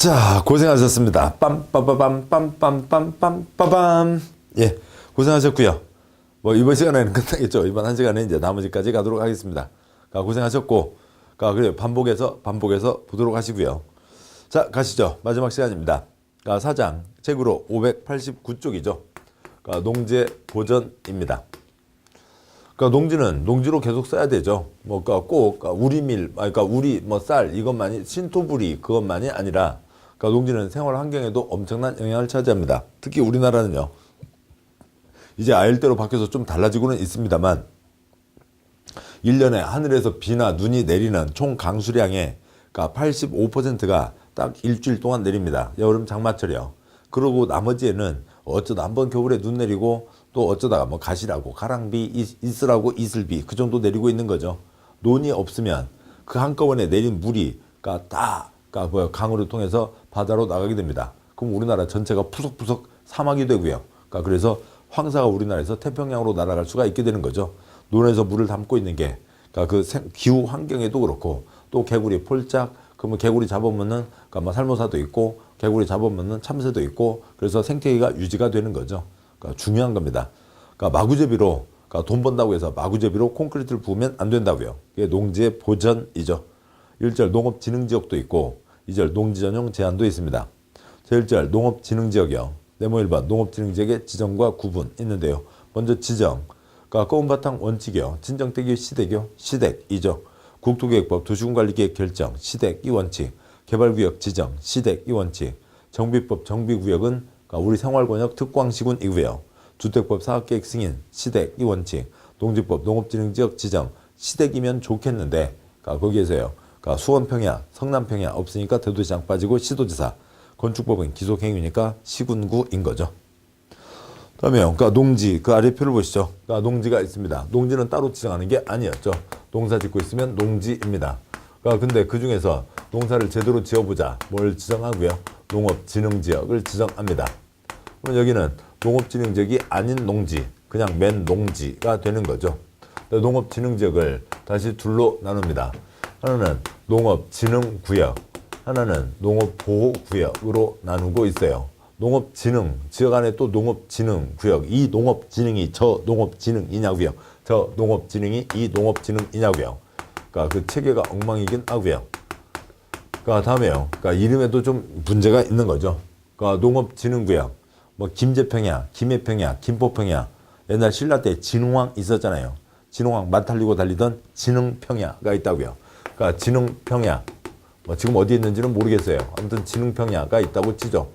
자, 고생하셨습니다. 빰빠바밤 예, 고생하셨고요. 뭐 이번 시간에는 끝나겠죠. 이번 한 시간에 이제 나머지까지 가도록 하겠습니다. 고생하셨고, 그래 반복해서 보도록 하시고요. 자, 가시죠. 마지막 시간입니다. 사장 책으로 589쪽이죠. 농지 보전입니다. 농지는 농지로 계속 써야 되죠. 꼭 우리밀, 우리 쌀 이것만이 신토부리 그것만이 아니라 농지는 생활 환경에도 엄청난 영향을 차지합니다. 특히 우리나라는요. 이제 아일대로 바뀌어서 좀 달라지고는 있습니다만 1년에 하늘에서 비나 눈이 내리는 총 강수량의 85%가 딱 일주일 동안 내립니다. 여름 장마철이요. 그리고 나머지에는 어쩌다 한번 겨울에 눈 내리고 또 어쩌다가 가시라고 가랑비, 이슬하고 이슬비 그 정도 내리고 있는 거죠. 논이 없으면 그 한꺼번에 내린 물이 다 강으로 통해서 바다로 나가게 됩니다. 그럼 우리나라 전체가 푸석푸석 사막이 되고요. 그래서 황사가 우리나라에서 태평양으로 날아갈 수가 있게 되는 거죠. 논에서 물을 담고 있는 게 그 기후 환경에도 그렇고 또 개구리 폴짝 그러면 개구리 잡아먹는 살모사도 있고 개구리 잡아먹는 참새도 있고 그래서 생태계가 유지가 되는 거죠. 중요한 겁니다. 마구잡이로 돈 번다고 해서 마구잡이로 콘크리트를 부으면 안 된다고요. 이게 농지의 보전이죠. 1절 농업진흥지역도 있고 2절 농지전용 제한도 있습니다. 제1절 농업진흥지역이요. 네모 1번 농업진흥지역의 지정과 구분 있는데요. 먼저 지정, 검은바탕 원칙이요. 진정대교 시대교, 시댁이죠. 국토계획법 도시군관리계획 결정, 시댁 이 원칙, 개발구역 지정, 시댁 이 원칙, 정비법 정비구역은 우리 생활권역 특광시군이고요. 주택법 사업계획 승인, 시댁 이 원칙, 농지법 농업진흥지역 지정, 시댁이면 좋겠는데 거기에서요. 수원평야, 성남평야 없으니까 대도시장 빠지고 시도지사, 건축법은 기속행위니까 시군구인 거죠. 다음에요. 농지 그 아래 표를 보시죠. 농지가 있습니다. 농지는 따로 지정하는 게 아니었죠. 농사 짓고 있으면 농지입니다. 근데 그 중에서 농사를 제대로 지어보자. 뭘 지정하고요? 농업진흥지역을 지정합니다. 그럼 여기는 농업진흥지역이 아닌 농지, 그냥 맨 농지가 되는 거죠. 농업진흥지역을 다시 둘로 나눕니다. 하나는 농업진흥구역, 하나는 농업보호구역으로 나누고 있어요. 농업진흥, 지역 안에 또 농업진흥구역, 이 농업진흥이 저 농업진흥이냐고요. 저 농업진흥이 이 농업진흥이냐고요. 그 체계가 엉망이긴 하고요. 다음에요. 이름에도 좀 문제가 있는 거죠. 농업진흥구역, 김제평야, 김해평야, 김포평야, 옛날 신라 때 진흥왕 있었잖아요. 진흥왕 말 달리고 달리던 진흥평야가 있다고요. 진흥평야, 지금 어디 있는지는 모르겠어요. 아무튼 진흥평야가 있다고 치죠.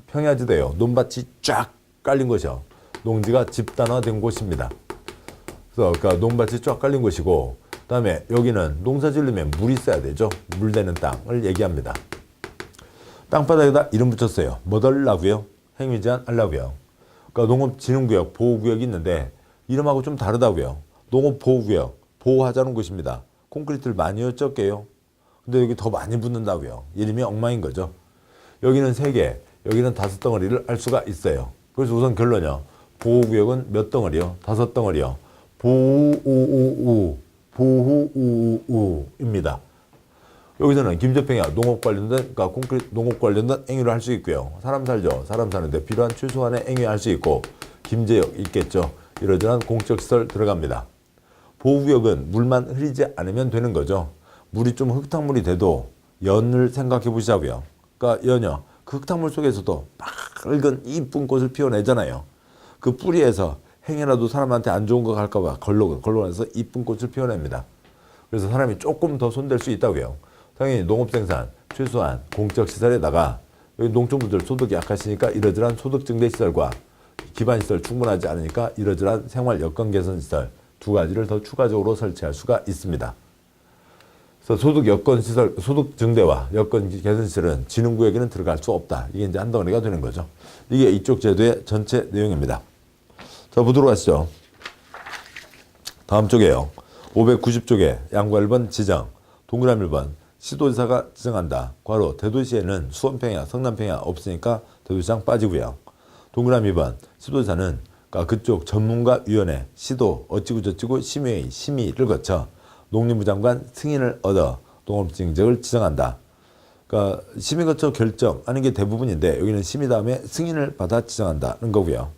평야지대요. 논밭이 쫙 깔린 것이요. 농지가 집단화된 곳입니다. 그래서 논밭이 쫙 깔린 곳이고, 그다음에 여기는 농사 지으려면 물이 있어야 되죠. 물 되는 땅을 얘기합니다. 땅바닥에다 이름 붙였어요. 뭐 달라고요? 행위 제한 하려고요. 농업진흥구역, 보호구역이 있는데 이름하고 좀 다르다고요. 농업보호구역, 보호하자는 곳입니다. 콘크리트를 많이요, 적게요? 근데 여기 더 많이 붙는다고요. 이름이 엉망인 거죠. 여기는 3개, 여기는 5덩어리를 알 수가 있어요. 그래서 우선 결론이요. 보호구역은 몇 덩어리요? 5덩어리요. 보호우우입니다. 여기서는 김제평야 농업 관련된 콘크리트 농업 관련된 행위를 할 수 있고요. 사람 살죠. 사람 사는데 필요한 최소한의 행위할 수 있고 김제역 있겠죠. 이러저러한 공적시설 들어갑니다. 보호구역은 물만 흐리지 않으면 되는 거죠. 물이 좀 흙탕물이 돼도 연을 생각해 보시자고요. 연요. 그 흙탕물 속에서도 맑은 이쁜 꽃을 피워내잖아요. 그 뿌리에서 행여라도 사람한테 안 좋은 거 갈까봐 걸러내서 이쁜 꽃을 피워냅니다. 그래서 사람이 조금 더 손댈 수 있다고요. 당연히 농업생산, 최소한 공적시설에다가 여기 농촌분들 소득이 약하시니까 이러저러한 소득증대시설과 기반시설 충분하지 않으니까 이러저러한 생활 여건 개선시설 2가지를 더 추가적으로 설치할 수가 있습니다. 그래서 소득 여건 시설, 소득 증대와 여건 개선 시설은 진흥구역에는 들어갈 수 없다. 이게 이제 한 덩어리가 되는 거죠. 이게 이쪽 제도의 전체 내용입니다. 자, 보도록 하시죠. 다음 쪽에요. 590쪽에 양과 1번 지정, 동그라미 1번 시도지사가 지정한다. 괄호 대도시에는 수원평야, 성남평야 없으니까 대도시장 빠지고요. 동그라미 2번 시도지사는 그쪽 전문가위원회, 시도 어찌고저찌고 심의회, 심의를 거쳐 농림부 장관 승인을 얻어 농업진흥지역을 지정한다. 그러니까 심의 거쳐 결정하는 게 대부분인데 여기는 심의 다음에 승인을 받아 지정한다는 거고요.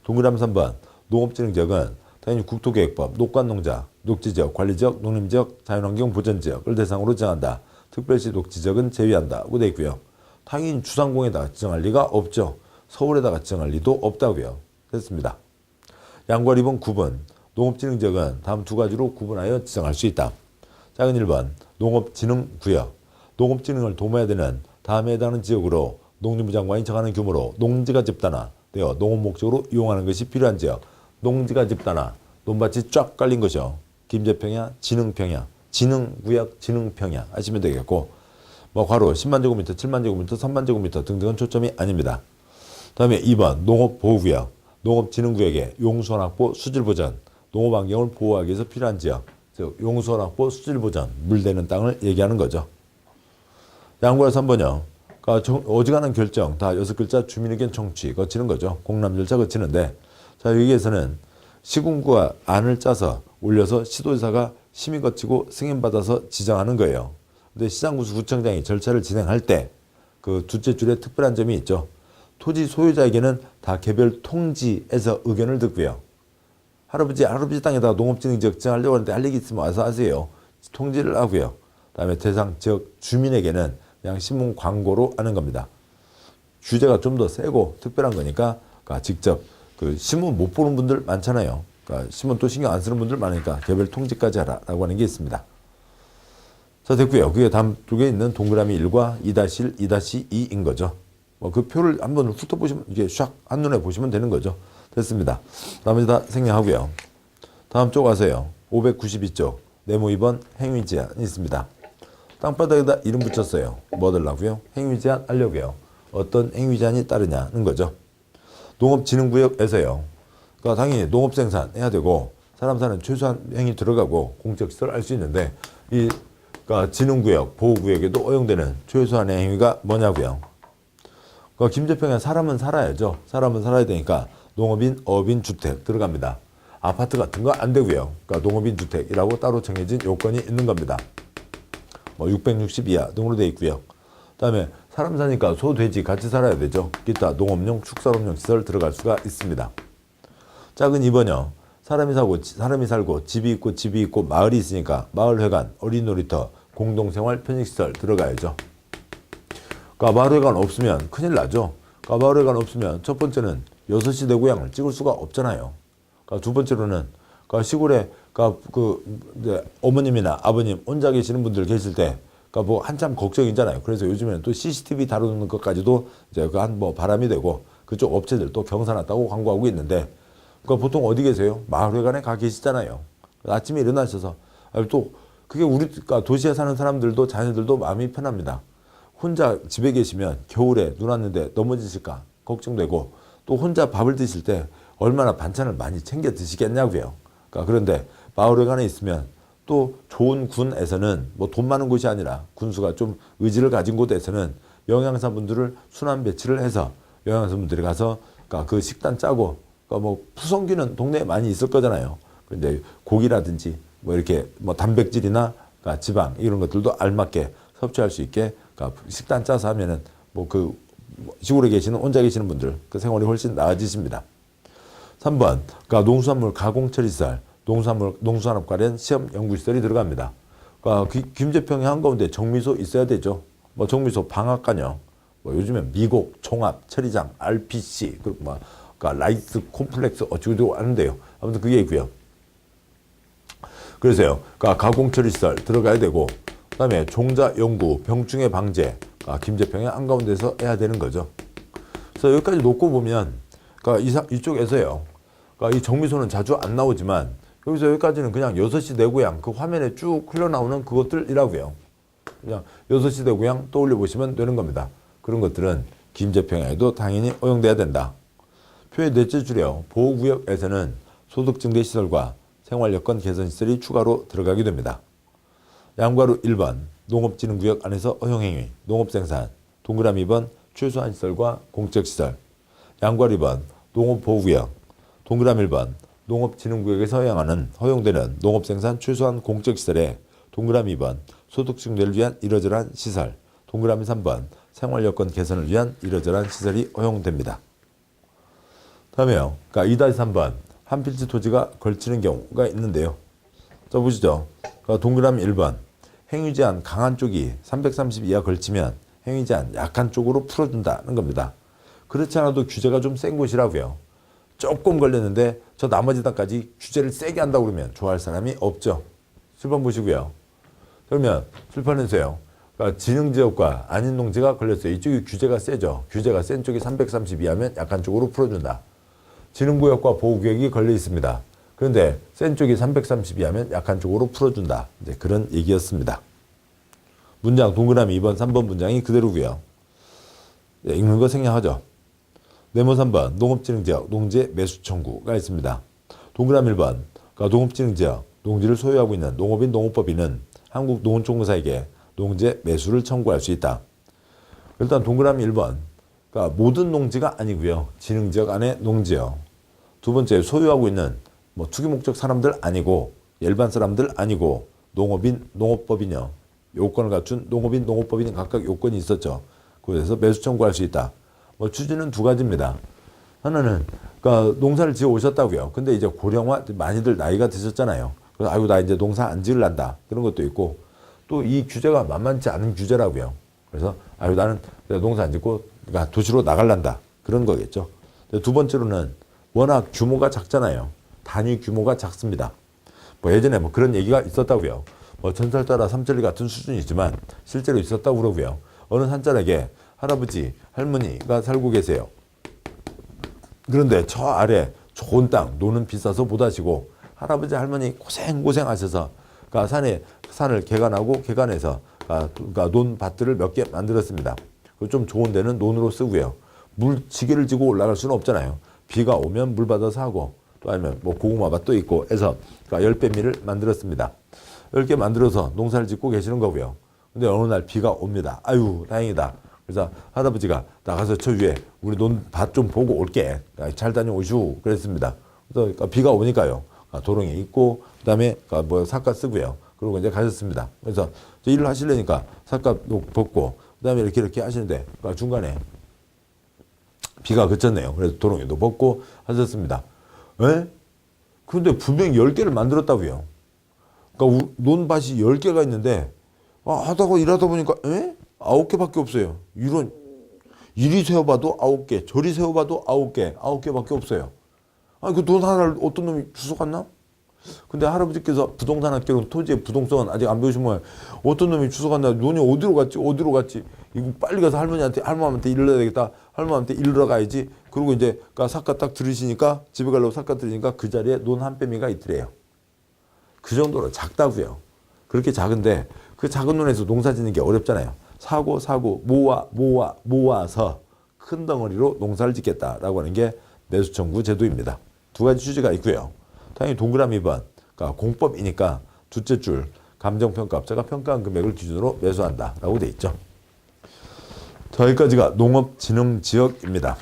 동그라미 3번 농업진흥지역은 당연히 국토계획법, 녹관농자, 녹지지역, 관리지역, 농림지역, 자연환경 보전지역을 대상으로 지정한다. 특별시 녹지지역은 제외한다고 되어 있고요. 당연히 주상공에다가 지정할 리가 없죠. 서울에다가 지정할 리도 없다고요. 됐습니다. 양괄 2번 9번 농업진흥지역은 다음 두 가지로 구분하여 지정할 수 있다. 작은 1번 농업진흥구역 농업진흥을 도모해야 되는 다음에 해당하는 지역으로 농림부 장관이 정하는 규모로 농지가 집단화되어 농업 목적으로 이용하는 것이 필요한 지역. 농지가 집단화, 논밭이 쫙 깔린 것이요. 김제평야, 진흥평야, 진흥구역, 진흥평야 하시면 되겠고 뭐 괄호 10만 제곱미터, 7만 제곱미터, 3만 제곱미터 등등은 초점이 아닙니다. 다음에 2번 농업보호구역, 농업진흥구역의 용수원 확보, 수질보전, 농업환경을 보호하기 위해서 필요한 지역, 즉 용수원 확보, 수질보전, 물대는 땅을 얘기하는 거죠. 양구할 3번이요. 어지간한 결정, 다 6글자 주민의견 청취 거치는 거죠. 공람 절차 거치는데 자 여기에서는 시군구가 안을 짜서 올려서 시도지사가 심의 거치고 승인받아서 지정하는 거예요. 근데 시장구청장이 절차를 진행할 때 그 둘째 줄에 특별한 점이 있죠. 토지 소유자에게는 다 개별 통지에서 의견을 듣고요. 할아버지 땅에다가 농업진흥지역 지정하려고 하는데 할 얘기 있으면 와서 하세요. 통지를 하고요. 그다음에 대상 지역 주민에게는 그냥 신문 광고로 하는 겁니다. 규제가 좀 더 세고 특별한 거니까 직접 그 신문 못 보는 분들 많잖아요. 그러니까 신문 또 신경 안 쓰는 분들 많으니까 개별 통지까지 하라라고 하는 게 있습니다. 자 됐고요. 그게 다음 쪽에 있는 동그라미 1과 2-1, 2-2인 거죠. 뭐 그 표를 한번 훑어보시면 이게 샥 한눈에 보시면 되는 거죠. 됐습니다. 나머지 다 생략하고요. 다음 쪽 가세요. 592쪽 네모 2번 행위 제한이 있습니다. 땅바닥에다 이름 붙였어요. 뭐 하려고요? 행위 제한 하려고요. 어떤 행위 제한이 따르냐는 거죠. 농업진흥구역에서요. 그러니까 당연히 농업생산 해야 되고 사람 사는 최소한 행위 들어가고 공적시설 할 수 있는데 이 그러니까 진흥구역, 보호구역에도 허용되는 최소한의 행위가 뭐냐고요. 그러니까 김제평에 사람은 살아야죠. 사람은 살아야 되니까 농업인, 어업인, 주택 들어갑니다. 아파트 같은 거 안 되고요. 그러니까 농업인 주택이라고 따로 정해진 요건이 있는 겁니다. 뭐 660 이하 등으로 되어 있고요. 그다음에 사람 사니까 소, 돼지 같이 살아야 되죠. 기타 농업용, 축산업용 시설 들어갈 수가 있습니다. 작은 2번이요. 사람이 살고 집이 있고 마을이 있으니까 마을회관, 어린 놀이터, 공동생활 편익시설 들어가야죠. 그러니까 마을회관 없으면 큰일 나죠. 그러니까 마을회관 없으면 첫 번째는 6시 내 고향을 찍을 수가 없잖아요. 그러니까 두 번째로는 그러니까 시골에 어머님이나 아버님 혼자 계시는 분들 계실 때 그러니까 뭐 한참 걱정이잖아요. 그래서 요즘에는 또 CCTV 다루는 것까지도 이제 그 한 뭐 바람이 되고 그쪽 업체들 또 경사났다고 광고하고 있는데 그러니까 보통 어디 계세요? 마을회관에 가 계시잖아요. 아침에 일어나셔서 또 그게 우리 그러니까 도시에 사는 사람들도 자녀들도 마음이 편합니다. 혼자 집에 계시면 겨울에 눈 왔는데 넘어지실까 걱정되고 또 혼자 밥을 드실 때 얼마나 반찬을 많이 챙겨 드시겠냐고요. 그러니까 그런데 마을회관에 있으면 또 좋은 군에서는 뭐 돈 많은 곳이 아니라 군수가 좀 의지를 가진 곳에서는 영양사분들을 순환 배치를 해서 영양사분들이 가서 그러니까 그 식단 짜고 그러니까 뭐 푸성기는 동네에 많이 있을 거잖아요. 그런데 고기라든지 뭐 이렇게 뭐 단백질이나 그러니까 지방 이런 것들도 알맞게 섭취할 수 있게 그러니까 식단 짜서 하면은 뭐 그 시골에 계시는 혼자 계시는 분들 그 생활이 훨씬 나아지십니다. 3번 그러니까 농수산물 가공처리시설, 농수산업 관련 시험 연구시설이 들어갑니다. 그러니까 김제평의 한가운데 정미소 있어야 되죠. 뭐 정미소 방앗간요. 뭐 요즘엔 미곡, 종합, 처리장, RPC 그리고 뭐 그러니까 라이스 콤플렉스 어쩌고 하는데요. 아무튼 그게 있고요. 그래서요. 그러니까 가공처리시설 들어가야 되고 그다음에 종자 연구, 병충해 방제 김제평의 한가운데서 해야 되는 거죠. 그래서 여기까지 놓고 보면 그러니까 이쪽에서요. 그러니까 이 정미소는 자주 안 나오지만 여기서 여기까지는 그냥 6시 내 고향 그 화면에 쭉 흘러나오는 그것들이라고요. 그냥 6시 내 고향 떠올려 보시면 되는 겁니다. 그런 것들은 김제평에도 당연히 허용돼야 된다. 표의 넷째 줄이요. 보호구역에서는 소득 증대 시설과 생활여건 개선 시설이 추가로 들어가게 됩니다. 양괄호 1번 농업진흥구역 안에서 허용행위, 농업생산, 동그라미 2번 최소한 시설과 공적시설, 양괄호 2번 농업보호구역, 동그라미 1번 농업진흥구역에서 허용되는 농업생산 최소한 공적시설에 동그라미 2번 소득 증대를 위한 이러저러한 시설, 동그라미 3번 생활여건 개선을 위한 이러저러한 시설이 허용됩니다. 다음에요. 그러니까 2-3번 한 필지 토지가 걸치는 경우가 있는데요. 써보시죠. 그러니까 동그라미 1번 행위 제한 강한 쪽이 330 이하 걸치면 행위 제한 약한 쪽으로 풀어준다는 겁니다. 그렇지 않아도 규제가 좀 센 곳이라고요. 조금 걸렸는데 저 나머지 땅까지 규제를 세게 한다고 그러면 좋아할 사람이 없죠. 7번 보시고요. 그러면 7번에서요. 그러니까 진흥지역과 아닌 농지가 걸렸어요. 이쪽이 규제가 세죠. 규제가 센 쪽이 330 이하면 약한 쪽으로 풀어준다. 진흥구역과 보호구역이 걸려 있습니다. 그런데 센 쪽이 330 이하면 약한 쪽으로 풀어준다. 이제 그런 얘기였습니다. 문장 동그라미 2번, 3번 문장이 그대로고요. 네, 읽는 거 생략하죠. 네모 3번 농업진흥지역 농지의 매수 청구가 있습니다. 동그라미 1번 그러니까 농업진흥지역 농지를 소유하고 있는 농업인 농업법인은 한국농업총공사에게 농지의 매수를 청구할 수 있다. 일단 동그라미 1번 그러니까 모든 농지가 아니고요. 진흥지역 안에 농지요. 두 번째 소유하고 있는 뭐 투기 목적 사람들 아니고 일반 사람들 아니고 농업인 농업법인요. 요건을 갖춘 농업인 농업법인은 각각 요건이 있었죠. 그래서 매수 청구할 수 있다. 뭐 취지는 두 가지입니다. 하나는 그러니까 농사를 지어 오셨다고요. 근데 이제 고령화 많이들 나이가 드셨잖아요. 그래서 아이고 나 이제 농사 안 지을란다. 그런 것도 있고 또 이 규제가 만만치 않은 규제라고요. 그래서 아이고 나는 농사 안 짓고 그러니까 도시로 나갈란다. 그런 거겠죠. 두 번째로는 워낙 규모가 작잖아요. 단위 규모가 작습니다. 뭐 예전에 뭐 그런 얘기가 있었다고요. 뭐 전설 따라 삼천리 같은 수준이지만 실제로 있었다고 그러고요. 어느 산자락에 할아버지, 할머니가 살고 계세요. 그런데 저 아래 좋은 땅, 노는 비싸서 못 하시고 할아버지, 할머니 고생 하셔서 그러니까 산을 개간하고 개간해서 그러니까 논밭들을 몇 개 만들었습니다. 좀 좋은 데는 논으로 쓰고요. 지게를 지고 올라갈 수는 없잖아요. 비가 오면 물 받아서 하고 또 아니면 뭐 고구마밭도 있고 해서 그러니까 10배미를 만들었습니다. 10개 만들어서 농사를 짓고 계시는 거고요. 근데 어느 날 비가 옵니다. 아유 다행이다. 그래서 할아버지가 나가서 저 위에 우리 논밭 좀 보고 올게. 잘 다녀오시오. 그랬습니다. 그래서 비가 오니까요. 도롱이 있고 그다음에 뭐 삿갓 쓰고요. 그리고 이제 가셨습니다. 그래서 일을 하시려니까 삿갓 벗고 그다음에 이렇게 하시는데 중간에 비가 그쳤네요. 그래서 도롱이도 벗고 하셨습니다. 에? 그런데 분명히 10개를 만들었다고요. 그러니까 논밭이 10개가 있는데 하다가 일하다 보니까 9개밖에 없어요. 이리 세어봐도 9개, 저리 세어봐도 9개밖에 없어요. 아니 그 돈 하나를 어떤 놈이 주워갔나? 근데 할아버지께서 부동산 학교는 토지의 부동산 아직 안 배우신 모양. 어떤 놈이 주워갔나? 논이 어디로 갔지? 이거 빨리 가서 할머니한테 일러야 되겠다. 할머니한테 일러 가야지. 그리고 이제 삿갓 딱 들으시니까 집에 가려고 삿갓 들으니까 그 자리에 논 한 빼미가 있더래요. 그 정도로 작다고요. 그렇게 작은데 그 작은 논에서 농사 짓는 게 어렵잖아요. 사고 모아서 큰 덩어리로 농사를 짓겠다라고 하는 게 매수청구 제도입니다. 두 가지 취지가 있고요. 당연히 동그라미 2번 그러니까 공법이니까 둘째 줄 감정평가업자가 평가한 금액을 기준으로 매수한다라고 돼 있죠. 자, 여기까지가 농업진흥지역입니다.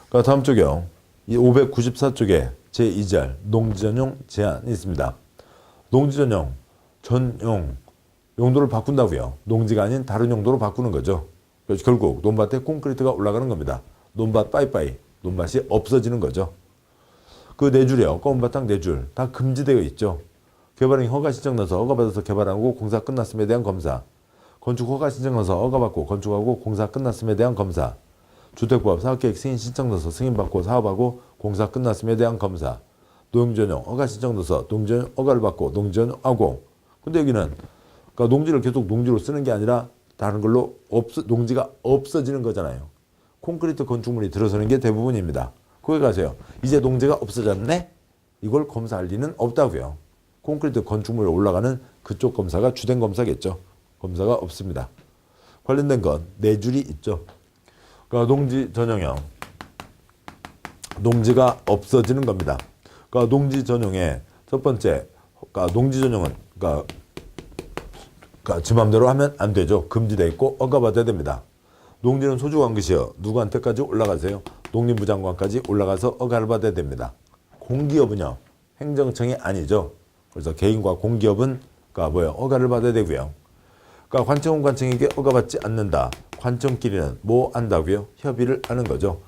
그러니까 다음 쪽이요. 이 594쪽에 제2절 농지전용 제한이 있습니다. 농지전용 전용 용도를 바꾼다고요. 농지가 아닌 다른 용도로 바꾸는 거죠. 그래서 결국 논밭에 콘크리트가 올라가는 겁니다. 논밭 빠이빠이 논밭이 없어지는 거죠. 그 네 줄이요. 검은 바탕 네 줄 다 금지되어 있죠. 개발행위 허가 신청 넣어서 허가받아서 개발하고 공사 끝났음에 대한 검사. 건축 허가 신청 넣어서 허가받고 건축하고 공사 끝났음에 대한 검사. 주택법 사업계획 승인 신청 넣어서 승인받고 사업하고 공사 끝났음에 대한 검사. 농지전용 허가 신청 넣어서 농지전용 허가를 받고 농지전용하고. 근데 여기는 그러니까 농지를 계속 농지로 쓰는 게 아니라 다른 걸로 농지가 없어지는 거잖아요. 콘크리트 건축물이 들어서는 게 대부분입니다. 거기 가세요. 이제 농지가 없어졌네? 이걸 검사할 리는 없다고요. 콘크리트 건축물에 올라가는 그쪽 검사가 주된 검사겠죠. 검사가 없습니다. 관련된 건 네 줄이 있죠. 그러니까 농지 전용형. 농지가 없어지는 겁니다. 그러니까 농지 전용의 첫 번째, 그러니까 농지 전용은 그러니까 지 맘대로 하면 안 되죠. 금지되어 있고 허가받아야 됩니다. 농지는 소주관 것이요. 누구한테까지 올라가세요? 농림부 장관까지 올라가서 허가를 받아야 됩니다. 공기업은요. 행정청이 아니죠. 그래서 개인과 공기업은 허가를 받아야 되고요. 그러니까 관청은 관청에게 허가받지 않는다. 관청끼리는 뭐 한다고요? 협의를 하는 거죠.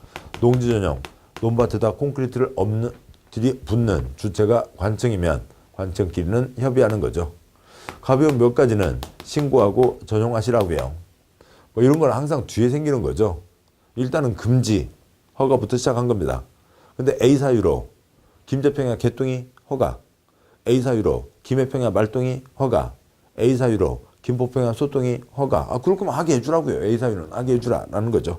농지 전용, 논밭에다 콘크리트를 붙는 주체가 관청이면 관청끼리는 협의하는 거죠. 가벼운 몇 가지는 신고하고 전용하시라고요. 뭐 이런 건 항상 뒤에 생기는 거죠. 일단은 금지, 허가부터 시작한 겁니다. 근데 A 사유로 김제평야 개똥이 허가, A 사유로 김해평야 말똥이 허가, A 사유로 김포평야 소똥이 허가. 그럴 거면 하게 해주라고요. A 사유는 하게 해주라라는 거죠.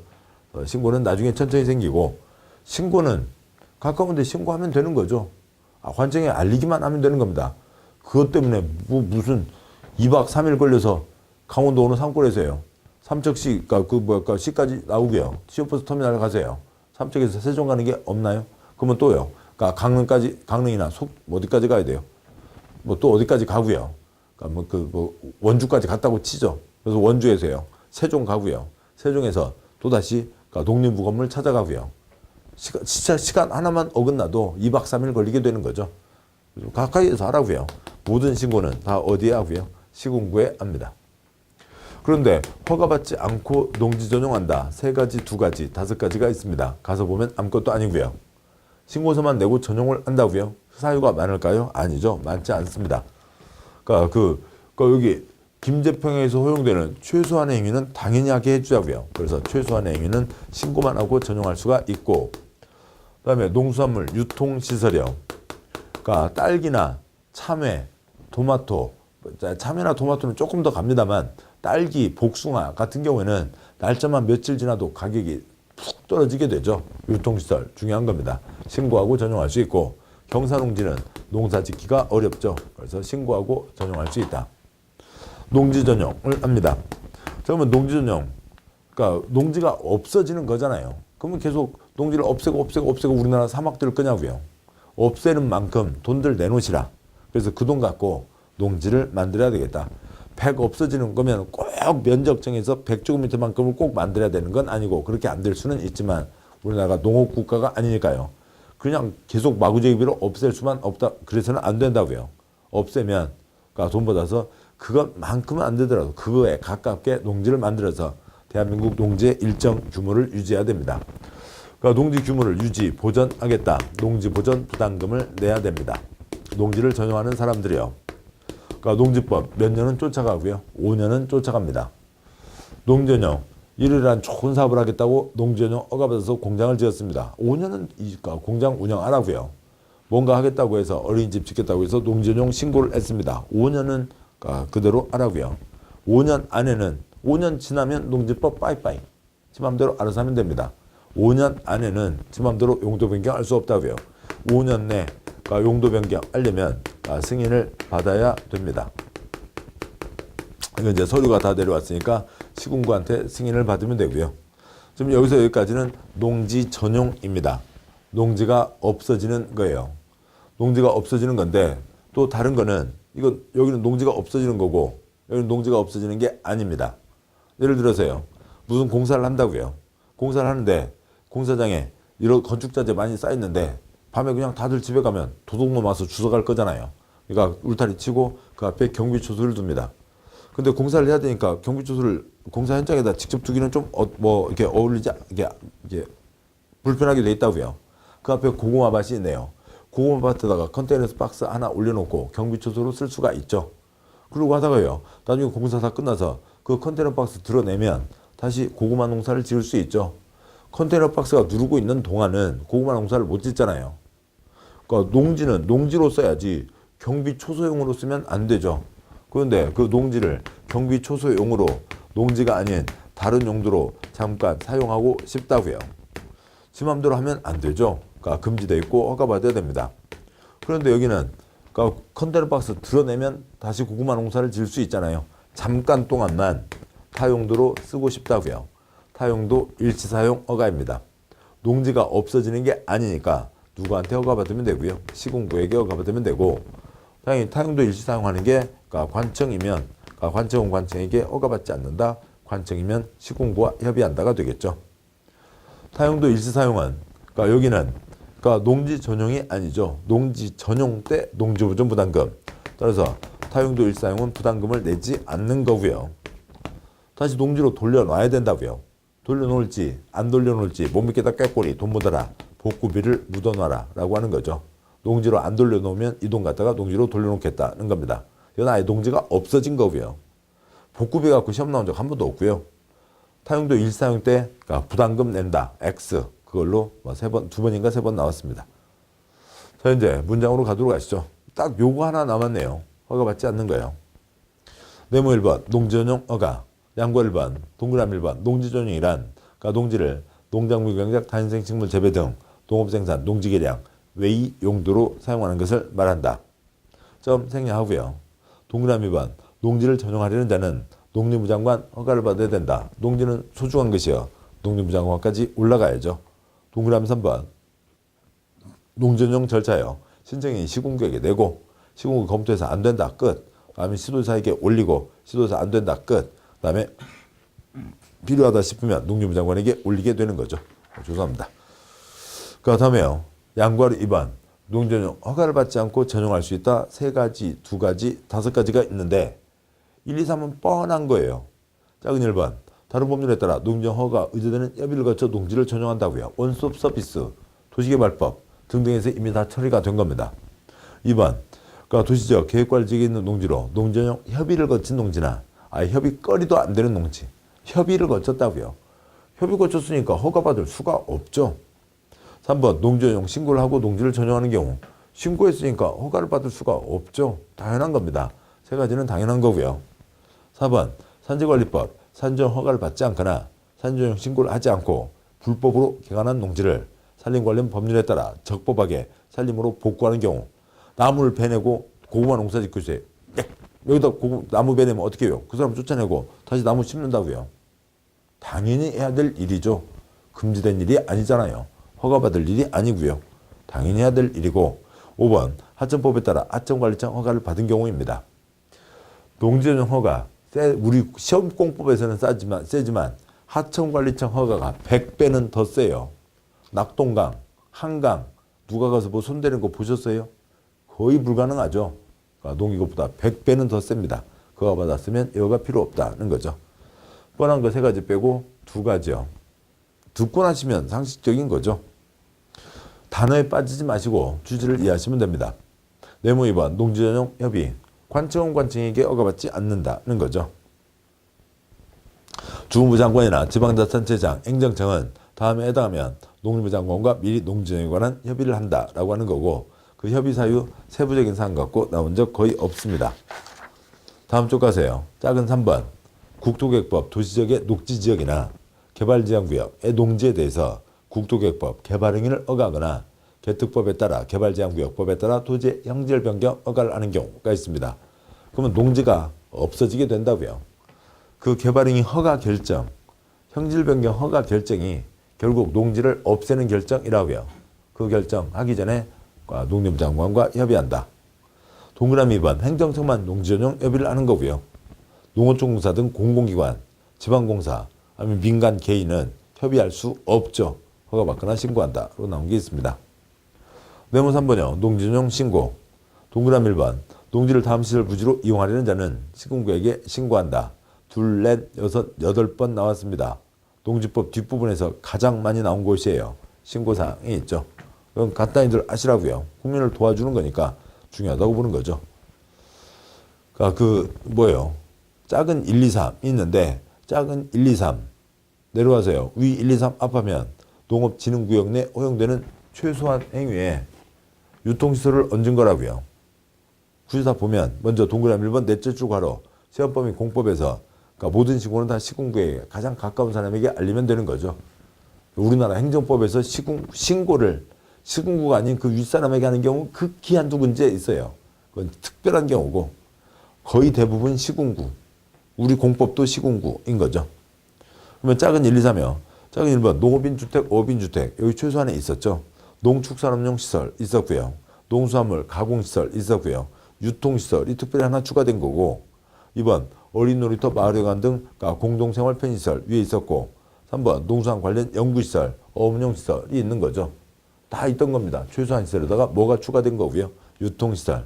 신고는 나중에 천천히 생기고, 신고는 가까운데 신고하면 되는 거죠. 관청에 알리기만 하면 되는 겁니다. 그것 때문에 무슨 2박 3일 걸려서 강원도 어느 산골에서요. 삼척시, 시까지 나오고요. 시외버스 터미널 가세요. 삼척에서 세종 가는 게 없나요? 그러면 또요. 그러니까 강릉이나 어디까지 가야 돼요? 뭐 또 어디까지 가고요. 그러니까 원주까지 갔다고 치죠. 그래서 원주에서요. 세종 가고요. 세종에서 또다시 독립부 건물 찾아가고요. 시간 하나만 어긋나도 2박 3일 걸리게 되는 거죠. 가까이에서 하라고요. 모든 신고는 다 어디에 하고요? 시군구에 합니다. 그런데 허가받지 않고 농지 전용한다. 3가지, 2가지, 5가지가 있습니다. 가서 보면 아무것도 아니고요. 신고서만 내고 전용을 한다고요? 사유가 많을까요? 아니죠. 많지 않습니다. 그러니까 여기 김제평야에서 허용되는 최소한의 행위는 당연히 하게 해주자고요. 그래서 최소한의 행위는 신고만 하고 전용할 수가 있고, 그다음에 농수산물 유통시설이요. 그러니까 딸기나 참외, 토마토, 참외나 토마토는 조금 더 갑니다만 딸기, 복숭아 같은 경우에는 날짜만 며칠 지나도 가격이 푹 떨어지게 되죠. 유통시설 중요한 겁니다. 신고하고 전용할 수 있고, 경사농지는 농사 짓기가 어렵죠. 그래서 신고하고 전용할 수 있다. 농지 전용을 합니다. 그러면 농지 전용, 그러니까 농지가 없어지는 거잖아요. 그러면 계속 농지를 없애고 우리나라 사막들을 끄냐고요. 없애는 만큼 돈들 내놓으시라. 그래서 그 돈 갖고 농지를 만들어야 되겠다. 100 없어지는 거면 꼭 면적 정해서 100제곱미터만큼을 꼭 만들어야 되는 건 아니고, 그렇게 안 될 수는 있지만 우리나라가 농업국가가 아니니까요. 그냥 계속 마구잡이로 없앨 수만 없다. 그래서는 안 된다고요. 없애면 돈 받아서 그것만큼은 안 되더라도 그거에 가깝게 농지를 만들어서 대한민국 농지의 일정 규모를 유지해야 됩니다. 그러니까 농지 규모를 유지, 보전하겠다. 농지 보전 부담금을 내야 됩니다. 농지를 전용하는 사람들이요. 그러니까 농지법 몇 년은 쫓아가고요. 5년은 쫓아갑니다. 농지전용, 이러한 좋은 사업을 하겠다고 농지전용 허가받아서 공장을 지었습니다. 5년은 공장 운영하라고요. 뭔가 하겠다고 해서 어린이집 짓겠다고 해서 농지전용 신고를 했습니다. 5년은 그대로 하라고요. 5년 안에는, 5년 지나면 농지법 빠이빠이. 지 맘대로 알아서 하면 됩니다. 5년 안에는 지 맘대로 용도 변경할 수 없다고요. 5년 내 용도 변경하려면 승인을 받아야 됩니다. 이건 이제 서류가 다 내려왔으니까 시군구한테 승인을 받으면 되고요. 지금 여기서 여기까지는 농지 전용입니다. 농지가 없어지는 거예요. 농지가 없어지는 건데, 또 다른 거는 여기는 농지가 없어지는 거고 여기는 농지가 없어지는 게 아닙니다. 예를 들어서요. 무슨 공사를 한다고요. 공사를 하는데 공사장에 이런 건축자재 많이 쌓였는데 밤에 그냥 다들 집에 가면 도둑놈 와서 주워갈 거잖아요. 그러니까 울타리 치고 그 앞에 경비초소를 둡니다. 근데 공사를 해야 되니까 경비초소를 공사 현장에다 직접 두기는 좀 이렇게 어울리지, 이게 불편하게 돼 있다고요. 그 앞에 고구마밭이 있네요. 고구마밭에다가 컨테이너 박스 하나 올려놓고 경비초소로 쓸 수가 있죠. 그러고 하다가요, 나중에 공사 다 끝나서 그 컨테이너 박스 드러내면 다시 고구마 농사를 지을 수 있죠. 컨테이너 박스가 누르고 있는 동안은 고구마 농사를 못 짓잖아요. 그러니까 농지는 농지로 써야지 경비초소용으로 쓰면 안 되죠. 그런데 그 농지를 경비초소용으로 농지가 아닌 다른 용도로 잠깐 사용하고 싶다고요. 지 맘대로 하면 안 되죠. 그러니까 금지되어 있고 허가받아야 됩니다. 그런데 여기는 그러니까 컨테이너 박스 드러내면 다시 고구마 농사를 지을 수 있잖아요. 잠깐 동안만 타용도로 쓰고 싶다고요. 타용도 일시사용 허가입니다. 농지가 없어지는 게 아니니까 누구한테 허가받으면 되고요. 시군구에게 허가받으면 되고, 당연히 타용도 일시사용하는 게 관청이면 관청은 관청에게 허가받지 않는다. 관청이면 시군구와 협의한다가 되겠죠. 타용도 일시사용은 여기는 농지 전용이 아니죠. 농지 전용 때 농지보전 부담금. 따라서 타용도 일시사용은 부담금을 내지 않는 거고요. 다시 농지로 돌려놔야 된다고요. 돌려놓을지 안 돌려놓을지 못 믿겠다 꾀꼬리 돈 묻어라. 복구비를 묻어놔라 라고 하는 거죠. 농지로 안 돌려놓으면 이 돈 갖다가 농지로 돌려놓겠다는 겁니다. 이건 아예 농지가 없어진 거고요. 복구비 갖고 시험 나온 적 한 번도 없고요. 타용도 1사용 때 그러니까 부담금 낸다. X. 그걸로 두 번인가 세 번 나왔습니다. 자, 이제 문장으로 가도록 하시죠. 딱 요거 하나 남았네요. 허가받지 않는 거예요. 네모 1번 농지전용 허가. 양보 1번 동그라미 1번 농지전용이란 그러니까 농지를 농작물 경작 단생식물 재배 등 농업생산 농지개량 외의 용도로 사용하는 것을 말한다. 점 생략하고요. 동그라미 2번 농지를 전용하려는 자는 농림부 장관 허가를 받아야 된다. 농지는 소중한 것이요. 농림부 장관까지 올라가야죠. 동그라미 3번 농지전용 절차요. 신청인이 시군구에게 내고 시군구 검토해서 안 된다. 끝. 다음에 시도사에게 올리고 시도사 안 된다. 끝. 그 다음에 필요하다 싶으면 농림부 장관에게 올리게 되는 거죠. 죄송합니다. 그 다음에요. 양과로 2번 농지전용 허가를 받지 않고 전용할 수 있다. 3가지, 2가지, 5가지가 있는데 1, 2, 3은 뻔한 거예요. 작은 1번 다른 법률에 따라 농지전용 허가 의제되는 협의를 거쳐 농지를 전용한다고요. 원스톱 서비스, 도시개발법 등등에서 이미 다 처리가 된 겁니다. 2번 그러니까 도시적 계획관리지역에 있는 농지로 농지전용 협의를 거친 농지나 아예 협의거리도 안 되는 농지 협의를 거쳤다고요. 협의 거쳤으니까 허가받을 수가 없죠. 3번 농지전용 신고를 하고 농지를 전용하는 경우 신고했으니까 허가를 받을 수가 없죠. 당연한 겁니다. 3가지는 당연한 거고요. 4번 산지관리법 산지전용 허가를 받지 않거나 산지전용 신고를 하지 않고 불법으로 개간한 농지를 산림 관련 법률에 따라 적법하게 산림으로 복구하는 경우 나무를 베내고 고구마 농사 짓고 있어요. 여기다 나무 베내면 어떻게 해요? 그 사람 쫓아내고 다시 나무 심는다고요. 당연히 해야 될 일이죠. 금지된 일이 아니잖아요. 허가받을 일이 아니고요. 당연히 해야 될 일이고 5번 하천법에 따라 하천관리청 허가를 받은 경우입니다. 농지전용 허가 우리 시험공법에서는 세지만 하천관리청 허가가 100배는 더 세요. 낙동강, 한강 누가 가서 뭐 손대는 거 보셨어요? 거의 불가능하죠. 그러니까 농기구보다 100배는 더 셉니다. 그거 받았으면 이거가 필요 없다는 거죠. 뻔한 거 3가지 빼고 2가지요. 듣고 나시면 상식적인 거죠. 단어에 빠지지 마시고 주제를 이해하시면 됩니다. 네모 2번 농지전용 협의 관청은 관청에게 허가받지 않는다는 거죠. 주무부 장관이나 지방자치단체장, 행정청은 다음에 해당하면 농림부 장관과 미리 농지전용에 관한 협의를 한다라고 하는 거고 그 협의 사유 세부적인 사항 갖고 나온 적 거의 없습니다. 다음 쪽 가세요. 작은 3번 국토계획법 도시지역의 녹지지역이나 개발제한구역의 농지에 대해서 국토계획법 개발행위를 허가하거나 개특법에 따라 개발제한구역법에 따라 토지의 형질 변경 허가를 하는 경우가 있습니다. 그러면 농지가 없어지게 된다고요. 그 개발행위 허가 결정, 형질 변경 허가 결정이 결국 농지를 없애는 결정이라고요. 그 결정하기 전에 농림부 장관과 협의한다. 동그라미 2번 행정청만 농지전용 협의를 하는 거고요. 농어촌공사 등 공공기관, 지방공사, 아니면 민간 개인은 협의할 수 없죠. 허가받거나 신고한다로 나온 게 있습니다. 네모 3번이요. 농지전용 신고. 동그라미 1번 농지를 다음 시설 부지로 이용하려는 자는 시군구에게 신고한다. 2, 4, 6, 8번 나왔습니다. 농지법 뒷부분에서 가장 많이 나온 곳이에요. 신고사항이 있죠. 그럼 간단히들 아시라고요. 국민을 도와주는 거니까 중요하다고 보는 거죠. 그러니까 뭐예요? 작은 1, 2, 3 있는데 작은 1, 2, 3 내려와서요. 위 1, 2, 3 앞하면 농업진흥구역 내 허용되는 최소한 행위에 유통시설을 얹은 거라고요. 굳이 다 보면 먼저 동그라미 1번 넷째 줄 가로 시험법 및 공법에서 그러니까 모든 신고는 다 시군구에 가장 가까운 사람에게 알리면 되는 거죠. 우리나라 행정법에서 신고를 시군구가 아닌 그 윗사람에게 하는 경우 극히 한두 군데 있어요. 그건 특별한 경우고 거의 대부분 시군구. 우리 공법도 시군구인 거죠. 그러면 작은 1, 2, 3이요. 작은 1번 농업인 주택, 어업인 주택 여기 최소한에 있었죠. 농축산업용 시설 있었고요. 농수산물 가공시설 있었고요. 유통시설이 특별히 하나 추가된 거고 2번 어린 놀이터 마을회관 등 공동생활 편의시설 위에 있었고 3번 농수산 관련 연구시설, 어업용 시설이 있는 거죠. 다 있던 겁니다. 최소한 시설에다가 뭐가 추가된 거고요. 유통시설.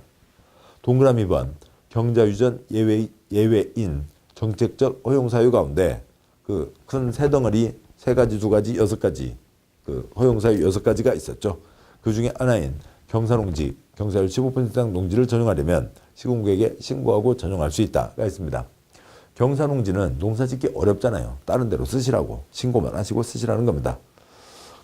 동그라미 2번 경자유전 예외인 정책적 허용 사유 가운데 그 큰 세 덩어리 세 가지, 두 가지, 여섯 가지 그 허용 사유 여섯 가지가 있었죠. 그 중에 하나인 경사농지, 경사율 15% 이상 농지를 전용하려면 시군구에게 신고하고 전용할 수 있다가 있습니다. 경사농지는 농사짓기 어렵잖아요. 다른 데로 쓰시라고 신고만 하시고 쓰시라는 겁니다.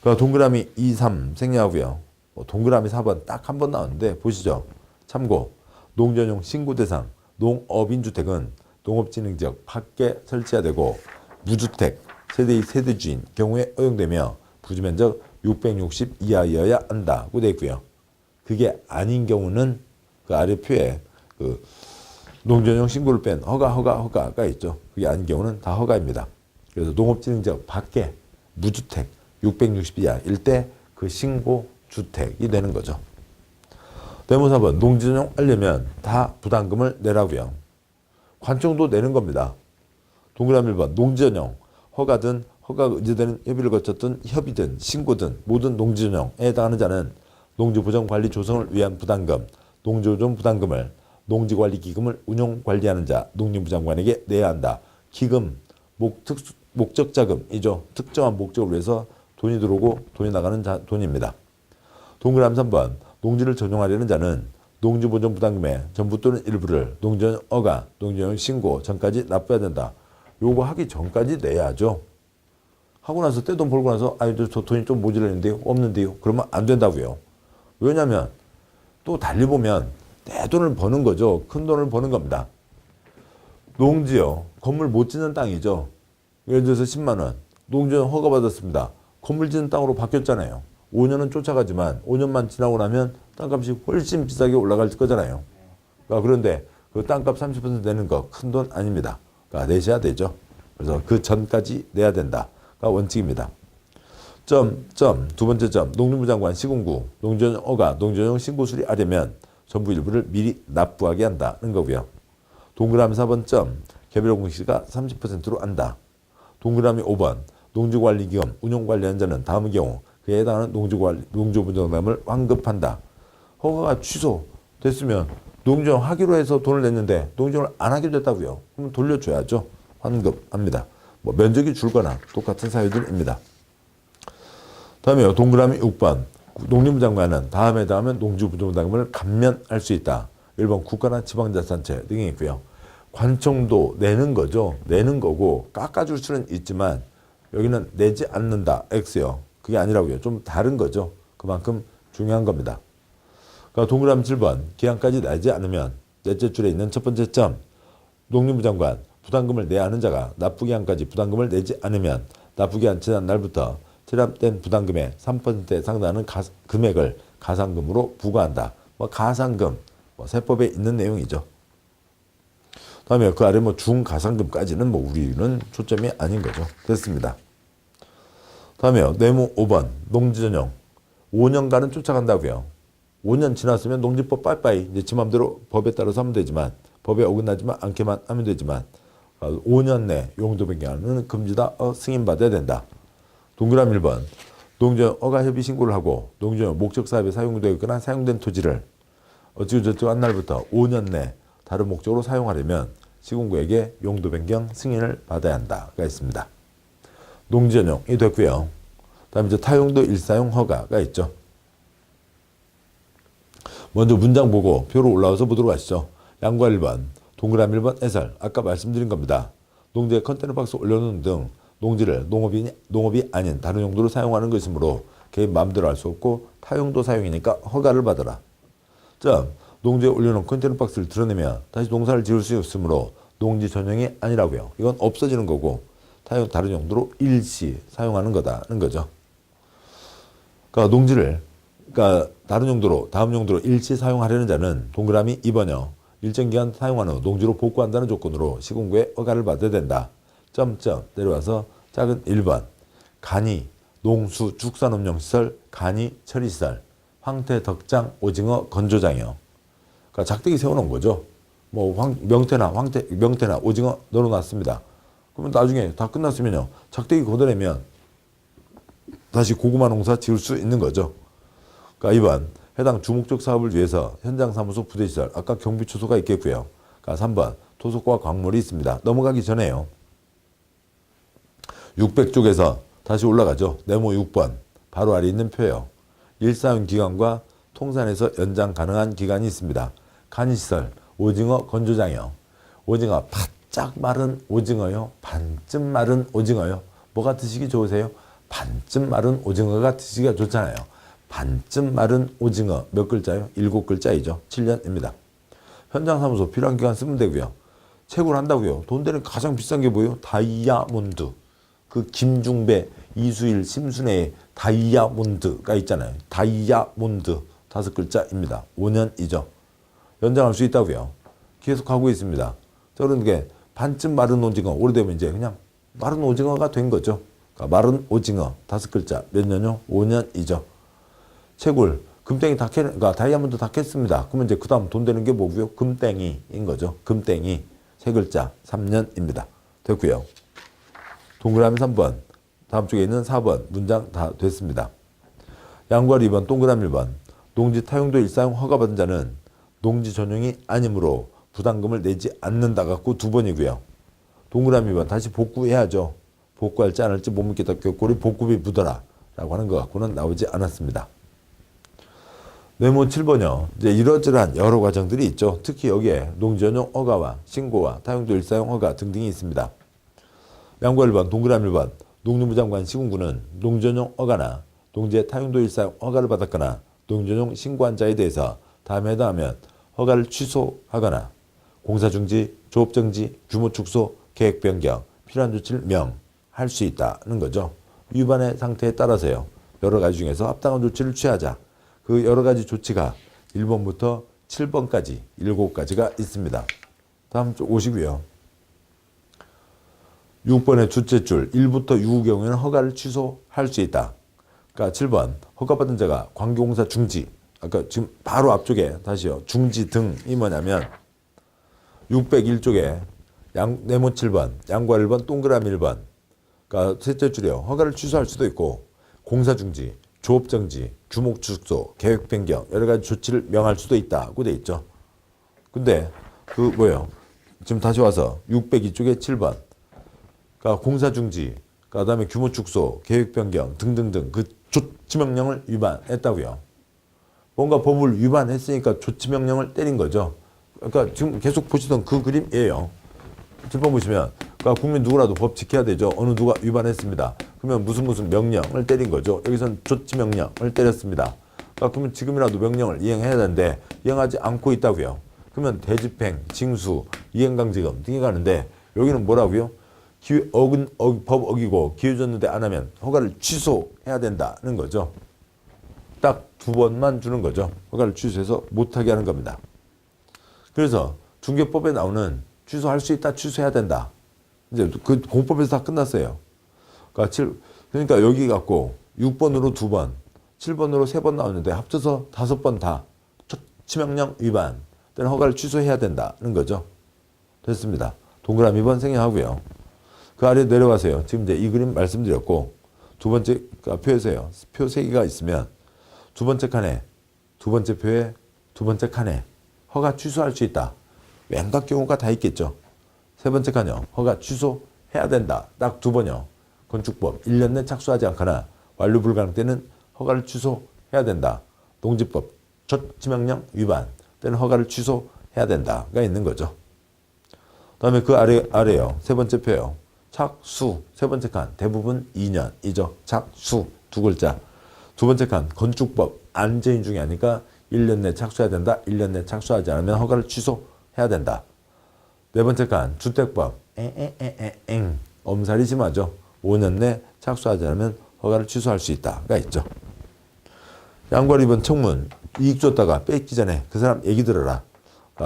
그 동그라미 2, 3 생략하고요. 동그라미 4번 딱 한 번 나왔는데 보시죠. 참고 농전용 신고 대상 농업인 주택은 농업진흥지역 밖에 설치해야 되고 무주택 세대의 세대주인 경우에 허용되며 부지면적 660 이하여야 한다고 되어 있고요. 그게 아닌 경우는 그 아래 표에 그 농전용 신고를 뺀 허가가 있죠. 그게 아닌 경우는 다 허가입니다. 그래서 농업진흥지역 밖에 무주택 660 이하일 때 그 신고 주택이 되는 거죠. 대문 4번 농지전용 하려면 다 부담금을 내라고요. 관청도 내는 겁니다. 동그라미 1번 농지전용 허가든 허가가 의제되는 협의를 거쳤던 협의든 신고든 모든 농지전용에 해당하는 자는 농지보전관리 조성을 위한 부담금, 농지보전 부담금을 농지관리기금을 운용관리하는 자 농림부 장관에게 내야 한다. 기금, 목적자금이죠. 특정한 목적을 위해서 돈이 들어오고 돈이 나가는 돈입니다. 동그라미 3번 농지를 전용하려는 자는 농지보전 부담금의 전부 또는 일부를 농지전용 허가, 농지전용 신고 전까지 납부해야 된다. 요거 하기 전까지 내야죠. 하고 나서 떼돈 벌고 나서 저 돈이 좀 모자라는데요? 없는데요? 그러면 안 된다고요. 왜냐하면 또 달리 보면 내 돈을 버는 거죠. 큰 돈을 버는 겁니다. 농지요. 건물 못 짓는 땅이죠. 예를 들어서 10만 원. 농지전용 허가 받았습니다. 건물 짓는 땅으로 바뀌었잖아요. 5년은 쫓아가지만 5년만 지나고 나면 땅값이 훨씬 비싸게 올라갈 거잖아요. 그런데 그 땅값 30% 내는 거 큰 돈 아닙니다. 내셔야 되죠. 그래서 그 전까지 내야 된다가 원칙입니다. 두 번째 점, 농림부 장관 시군구, 농지전용 허가, 농지전용 신고 수리하려면 전부 일부를 미리 납부하게 한다는 거고요. 동그라미 4번 점, 개별 공시가 30%로 한다. 동그라미 5번, 농지관리기금 운용관리한 자는 다음의 경우 그에 해당하는 농지보전금을 환급한다. 허가가 취소됐으면 농지전용 하기로 해서 돈을 냈는데 농지전용을 안 하게 됐다고요. 그럼 돌려줘야죠. 환급합니다. 면적이 줄거나 똑같은 사유들입니다. 다음에요. 동그라미 6번. 농림부 장관은 다음에 해당하면 농지보전금을 감면할 수 있다. 1번 국가나 지방자치단체 등이 있고요. 관청도 내는 거죠. 내는 거고 깎아줄 수는 있지만 여기는 내지 않는다. X요. 그게 아니라고요. 좀 다른 거죠. 그만큼 중요한 겁니다. 그러니까 동그라미 7번 기한까지 내지 않으면 넷째 줄에 있는 첫 번째 점 농림부 장관 부담금을 내야 하는 자가 납부기한까지 부담금을 내지 않으면 납부기한 지난 날부터 체납된 부담금의 3%에 상당하는 금액을 가산금으로 부과한다. 가산금 세법에 있는 내용이죠. 다음에 그 아래 중가산금까지는 우리는 초점이 아닌 거죠. 됐습니다. 다음에요. 네모 5번 농지전용 5년간은 쫓아간다고요. 5년 지났으면 농지법 빠이빠이 이제 지 맘대로 법에 따라서 하면 되지만 법에 어긋나지만 않게만 하면 되지만 5년 내 용도 변경은 금지다. 승인받아야 된다. 동그라미 1번 농지전용 허가 협의 신고를 하고 농지전용 목적 사업에 사용되거나 사용된 토지를 어찌저찌 한 날부터 5년 내 다른 목적으로 사용하려면 시군구에게 용도 변경 승인을 받아야 한다가 있습니다. 농지전용이 됐고요. 다음에 이제 타용도 일사용 허가가 있죠. 먼저 문장 보고 표로 올라와서 보도록 하시죠. 양과 1번, 동그라미 1번 해설. 아까 말씀드린 겁니다. 농지에 컨테이너 박스 올려놓는 등 농지를 농업이 아닌 다른 용도로 사용하는 것이므로 개인 마음대로 할 수 없고 타용도 사용이니까 허가를 받아라. 점, 농지에 올려놓은 컨테이너 박스를 드러내면 다시 농사를 지을 수 없으므로 농지 전용이 아니라고요. 이건 없어지는 거고 타용 다른 용도로 일시 사용하는 거다는 거죠. 그러니까 농지를 다른 용도로 다음 용도로 일시 사용하려는 자는 동그라미 2번이요. 일정 기간 사용한 후 농지로 복구한다는 조건으로 시군구의 허가를 받아야 된다. 점점 내려와서 작은 1번 간이 농수 축산업용시설 간이 처리시설 황태 덕장 오징어 건조장이요. 그러니까 작대기 세워놓은 거죠. 명태나 오징어 넣어놨습니다. 그러면 나중에 다 끝났으면요. 작대기 걷어내면 다시 고구마 농사 지을 수 있는 거죠. 그러니까 2번 해당 주목적 사업을 위해서 현장 사무소 부대시설 아까 경비초소가 있겠고요. 그러니까 3번 토속과 광물이 있습니다. 넘어가기 전에요. 600쪽에서 다시 올라가죠. 네모 6번 바로 아래 있는 표예요. 일사용 기간과 통산에서 연장 가능한 기간이 있습니다. 간이시설, 오징어 건조장이요. 오징어 바짝 마른 오징어요. 반쯤 마른 오징어요. 뭐가 드시기 좋으세요? 반쯤 마른 오징어가 드시기가 좋잖아요. 반쯤 마른 오징어 몇 글자요? 7글자이죠. 7년입니다. 현장사무소 필요한 기간 쓰면 되고요. 채굴 한다고요. 돈 되는 가장 비싼 게 뭐예요? 다이아몬드. 그 김중배, 이수일, 심순애의 다이아몬드가 있잖아요. 다이아몬드 5글자입니다. 5년이죠. 연장할 수 있다고요. 계속 하고 있습니다. 그런 게 반쯤 마른 오징어 오래되면 이제 그냥 마른 오징어가 된 거죠. 그러니까 마른 오징어 5글자 몇 년요? 5년이죠. 채굴 금땡이 다 그러니까 다이아몬드 다 캤습니다. 그러면 이제 그 다음 돈 되는 게 뭐고요? 금땡이인 거죠. 금땡이 3글자 3년입니다. 됐고요. 동그라미 3번 다음 쪽에 있는 4번 문장 다 됐습니다. 양괄 2번 동그라미 1번 농지 타용도 일사용 허가받은 자는 농지 전용이 아니므로 부담금을 내지 않는다 갖고 2번이고요. 동그라미 2번 다시 복구해야죠. 복구할지 안 할지 못 묻겠다 격골이 복구비 묻어라 라고 하는 것 갖고는 나오지 않았습니다. 네모 7번이요. 이제 이러저러한 여러 과정들이 있죠. 특히 여기에 농지 전용 허가와 신고와 타용도 일사용 허가 등등이 있습니다. 양괄 1번 동그라미 1번 농림부 장관 시군구는 농지 전용 허가나 농지의 타용도 일사용 허가를 받았거나 농지 전용 신고한 자에 대해서 다음에 해당하면 허가를 취소하거나 공사중지, 조업정지, 규모 축소, 계획 변경, 필요한 조치를 명할 수 있다는 거죠. 위반의 상태에 따라서요. 여러 가지 중에서 합당한 조치를 취하자. 그 여러 가지 조치가 1번부터 7번까지 7가지가 있습니다. 다음 쪽 오시고요. 6번의 둘째 줄 1부터 6의 경우에는 허가를 취소할 수 있다. 그러니까 7번 허가받은 자가 관계공사 중지. 아까 지금 바로 앞쪽에 다시요. 중지 등이 뭐냐면 601쪽에 네모 7번, 양괄 1번, 동그라미 1번. 그러니까 셋째 줄이요. 허가를 취소할 수도 있고 공사 중지, 조업 정지, 규모 축소, 계획 변경 여러 가지 조치를 명할 수도 있다고 돼 있죠. 근데 그 뭐예요? 지금 다시 와서 602쪽에 7번. 그러니까 공사 중지, 그다음에 규모 축소, 계획 변경 등등등 그 조치 명령을 위반했다고요. 뭔가 법을 위반했으니까 조치 명령을 때린 거죠. 그러니까 지금 계속 보시던 그 그림이에요. 7번 보시면 그러니까 국민 누구라도 법 지켜야 되죠. 어느 누가 위반했습니다. 그러면 무슨 명령을 때린 거죠. 여기서는 조치 명령을 때렸습니다. 그러니까 그러면 지금이라도 명령을 이행해야 되는데 이행하지 않고 있다고요. 그러면 대집행, 징수, 이행강제금 등이 가는데 여기는 뭐라고요? 법 어기고 기회 줬는데 안 하면 허가를 취소해야 된다는 거죠. 딱 2번만 주는 거죠. 허가를 취소해서 못하게 하는 겁니다. 그래서 중개법에 나오는 취소할 수 있다, 취소해야 된다. 이제 그 공법에서 다 끝났어요. 그러니까 여기 갖고 6번으로 2번, 7번으로 3번 나오는데 합쳐서 5번 다 조치명령 위반 또는 허가를 취소해야 된다는 거죠. 됐습니다. 동그라미 2번 생략하고요. 그 아래 내려가세요. 지금 이제 이 그림 말씀드렸고 두 번째 표에서요. 표 3개가 있으면 두 번째 칸에 두 번째 표에 두 번째 칸에 허가 취소할 수 있다. 왠각 경우가 다 있겠죠. 세 번째 칸이요. 허가 취소해야 된다. 딱 2번이요. 건축법 1년 내 착수하지 않거나 완료 불가능 때는 허가를 취소해야 된다. 농지법 조치명령 위반 때는 허가를 취소해야 된다가 있는 거죠. 다음에 그 아래요. 세 번째 표요. 착수 세 번째 칸 대부분 2년이죠. 착수 2글자. 두 번째 칸 건축법 안전인 중에 하니까 1년 내 착수해야 된다. 1년 내 착수하지 않으면 허가를 취소해야 된다. 네 번째 칸 주택법 엄살이 심하죠. 5년 내 착수하지 않으면 허가를 취소할 수 있다가 있죠. 양괄 2번 청문 이익 줬다가 뺏기 전에 그 사람 얘기 들어라.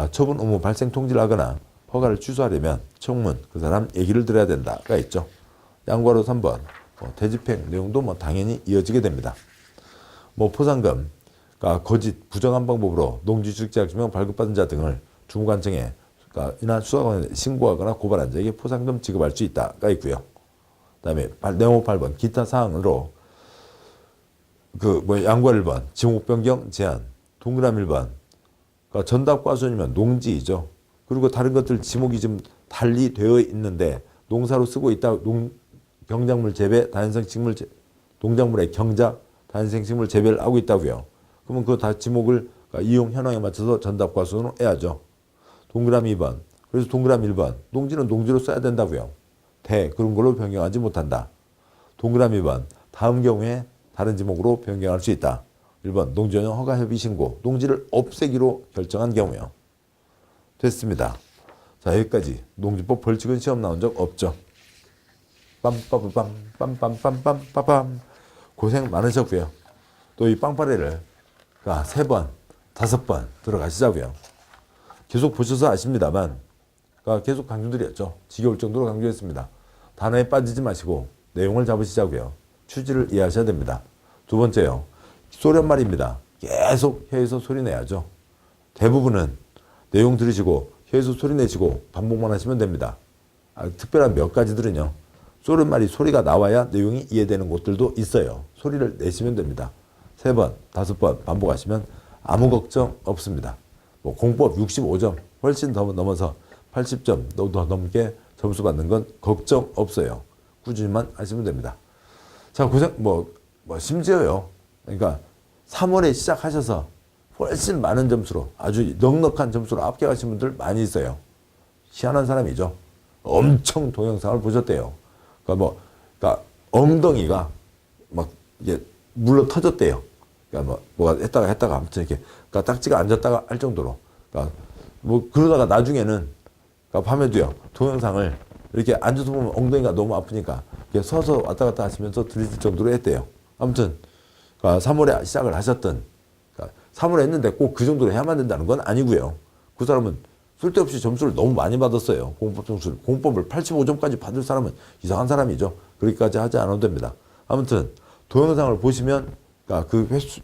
처분 의무 발생 통지를 하거나 허가를 취소하려면 청문 그 사람 얘기를 들어야 된다가 있죠. 양괄호 3번 대집행 내용도 당연히 이어지게 됩니다. 포상금, 거짓, 부정한 방법으로 농지주택자격증명 발급받은 자 등을 주무관청에 인한 수사관에 신고하거나 고발한 자에게 포상금 지급할 수 있다가 있고요. 그다음에 네모 8번 기타 사항으로 양괄 1번 지목 변경 제한, 동그라미 1번 전답과수이면 농지이죠. 그리고 다른 것들 지목이 좀 달리 되어 있는데 농사로 쓰고 있다. 경작물 재배, 다연성 식물 농작물의 경작, 다연성 식물 재배를 하고 있다고요. 그러면 그 다 지목을 이용 현황에 맞춰서 전답과 수는 해야죠. 동그라미 2번. 그래서 동그라미 1번. 농지는 농지로 써야 된다고요. 그런 걸로 변경하지 못한다. 동그라미 2번. 다음 경우에 다른 지목으로 변경할 수 있다. 1번. 농지원형 허가 협의 신고. 농지를 없애기로 결정한 경우요. 됐습니다. 자, 여기까지. 농지법 벌칙은 시험 나온 적 없죠. 빰빠밤 빰빰빰빰빰빰. 고생 많으셨고요. 또 이 빵빠레를 3번, 5번 들어가시자고요. 계속 보셔서 아십니다만 계속 강조드렸죠. 지겨울 정도로 강조했습니다. 단어에 빠지지 마시고 내용을 잡으시자고요. 취지를 이해하셔야 됩니다. 두 번째요. 소련말입니다. 계속 혀에서 소리 내야죠. 대부분은 내용 들으시고 혀에서 소리 내시고 반복만 하시면 됩니다. 특별한 몇 가지들은요. 소련말이 소리가 나와야 내용이 이해되는 곳들도 있어요. 소리를 내시면 됩니다. 3번, 5번 반복하시면 아무 걱정 없습니다. 공법 65점 훨씬 더 넘어서 80점 더 넘게 점수 받는 건 걱정 없어요. 꾸준히만 하시면 됩니다. 자, 고생 심지어요. 그러니까 3월에 시작하셔서 훨씬 많은 점수로 아주 넉넉한 점수로 합격하신 분들 많이 있어요. 희한한 사람이죠. 엄청 동영상을 보셨대요. 그러니까 엉덩이가 막 이게 물러 터졌대요. 그러니까 뭐가 했다가 아무튼 이렇게 그러니까 딱지가 앉았다가 할 정도로. 그러니까 그러다가 나중에는 밤에도요 동영상을 이렇게 앉아서 보면 엉덩이가 너무 아프니까 이렇게 서서 왔다 갔다 하시면서 들으실 정도로 했대요. 아무튼 3월에 시작을 하셨던 3월에 했는데 꼭 그 정도로 해야만 된다는 건 아니고요. 그 사람은 쓸데없이 점수를 너무 많이 받았어요. 공법 점수를. 공법을 85점까지 받을 사람은 이상한 사람이죠. 그렇게까지 하지 않아도 됩니다. 아무튼 동영상을 보시면 그 횟수,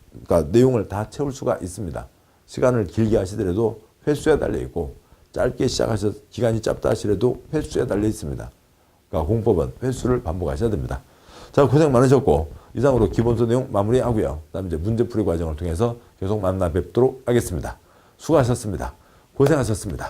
내용을 다 채울 수가 있습니다. 시간을 길게 하시더라도 횟수에 달려 있고 짧게 시작하셔서 기간이 짧다 하시더라도 횟수에 달려 있습니다. 공법은 횟수를 반복하셔야 됩니다. 자, 고생 많으셨고 이상으로 기본서 내용 마무리하고요. 그다음에 이제 문제풀이 과정을 통해서 계속 만나 뵙도록 하겠습니다. 수고하셨습니다. 고생하셨습니다.